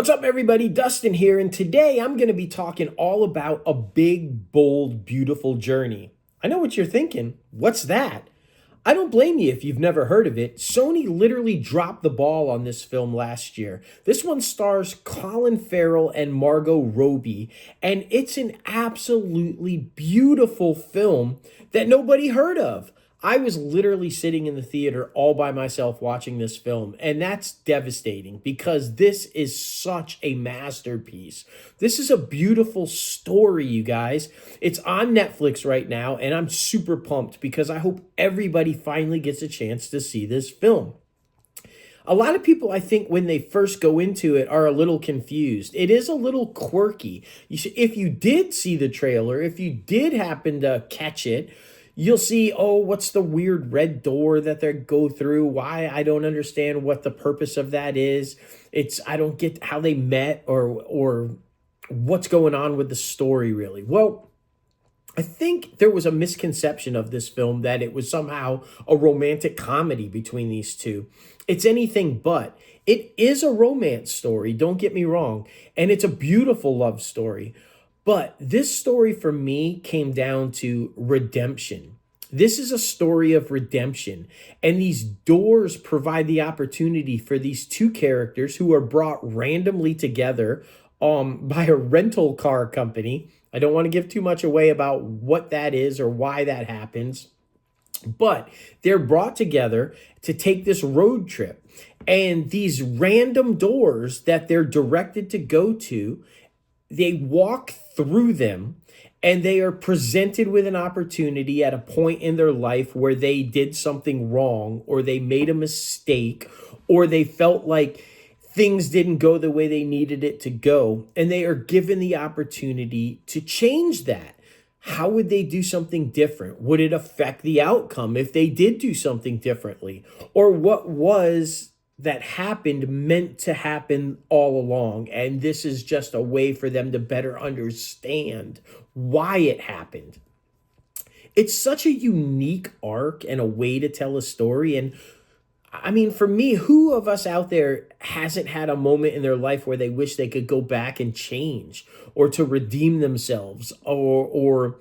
What's up, everybody? Dustin here, and today I'm going to be talking all about A Big, Bold, Beautiful Journey. I know what you're thinking. What's that? I don't blame you if you've never heard of it. Sony literally dropped the ball on this film last year. This one stars Colin Farrell and Margot Robbie, and it's an absolutely beautiful film that nobody heard of. I was literally sitting in the theater all by myself watching this film, and that's devastating because this is such a masterpiece. This is a beautiful story, you guys. It's on Netflix right now, and I'm super pumped because I hope everybody finally gets a chance to see this film. A lot of people, I think, when they first go into it, are a little confused. It is a little quirky. If you did see the trailer, if you did happen to catch it, you'll see, oh, what's the weird red door that they go through? Why? I don't understand what the purpose of that is. I don't get how they met or what's going on with the story, really. Well, I think there was a misconception of this film that it was somehow a romantic comedy between these two. It's anything but. It is a romance story, don't get me wrong, and it's a beautiful love story. But this story for me came down to redemption. This is a story of redemption. And these doors provide the opportunity for these two characters who are brought randomly together by a rental car company. I don't want to give too much away about what that is or why that happens. But they're brought together to take this road trip. And these random doors that they're directed to go to, they walk through them and they are presented with an opportunity at a point in their life where they did something wrong or they made a mistake or they felt like things didn't go the way they needed it to go. And they are given the opportunity to change that. How would they do something different? Would it affect the outcome if they did do something differently? Or what was that happened meant to happen all along, and this is just a way for them to better understand why it happened. It's such a unique arc and a way to tell a story. And I mean, for me, who of us out there hasn't had a moment in their life where they wish they could go back and change or to redeem themselves or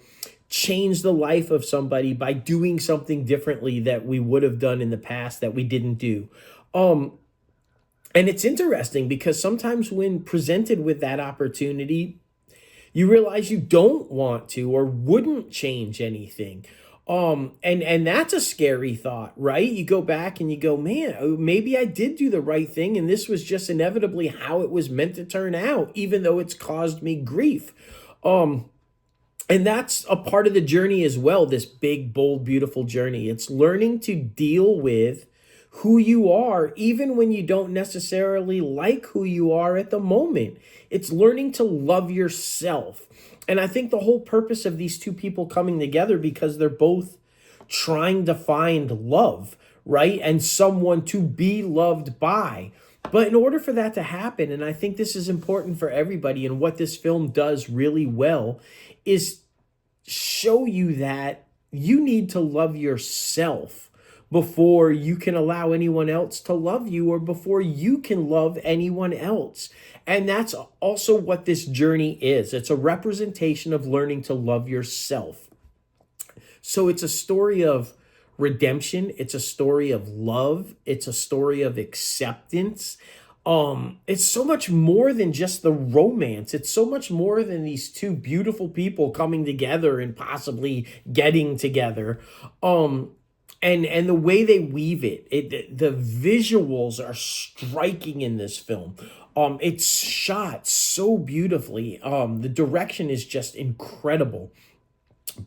change the life of somebody by doing something differently that we would have done in the past that we didn't do? And it's interesting because sometimes when presented with that opportunity, you realize you don't want to or wouldn't change anything. And that's a scary thought, right? You go back and you go, man, maybe I did do the right thing, and this was just inevitably how it was meant to turn out, even though it's caused me grief. And that's a part of the journey as well, this big, bold, beautiful journey. It's learning to deal with who you are, even when you don't necessarily like who you are at the moment. It's learning to love yourself. And I think the whole purpose of these two people coming together, because they're both trying to find love, right? And someone to be loved by. But in order for that to happen, and I think this is important for everybody, and what this film does really well is show you that you need to love yourself before you can allow anyone else to love you or before you can love anyone else. And that's also what this journey is. It's a representation of learning to love yourself. So it's a story of redemption. It's a story of love. It's a story of acceptance. It's so much more than just the romance. It's so much more than these two beautiful people coming together and possibly getting together. And the way they weave the visuals are striking in this film. It's shot so beautifully. The direction is just incredible.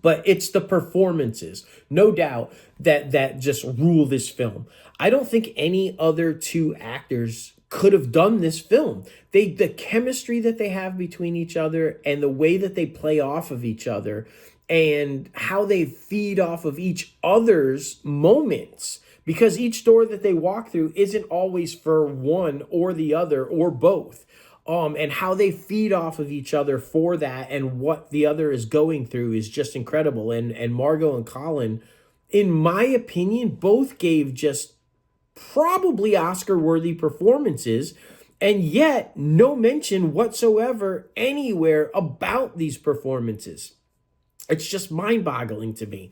But it's the performances, no doubt, that just rule this film. I don't think any other two actors could have done this film. The chemistry that they have between each other and the way that they play off of each other and how they feed off of each other's moments, because each door that they walk through isn't always for one or the other or both. And how they feed off of each other for that and what the other is going through is just incredible. And Margot and Colin, in my opinion, both gave just probably Oscar-worthy performances. And yet, no mention whatsoever anywhere about these performances. It's just mind-boggling to me.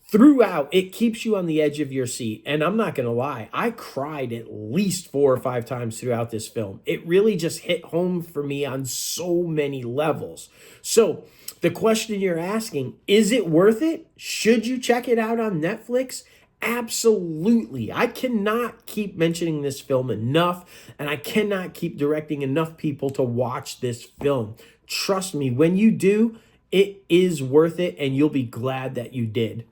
Throughout, it keeps you on the edge of your seat. And I'm not gonna lie, I cried at least 4 or 5 times throughout this film. It really just hit home for me on so many levels. So the question you're asking, is it worth it? Should you check it out on Netflix? Absolutely. I cannot keep mentioning this film enough, and I cannot keep directing enough people to watch this film. Trust me, when you do, it is worth it, and you'll be glad that you did.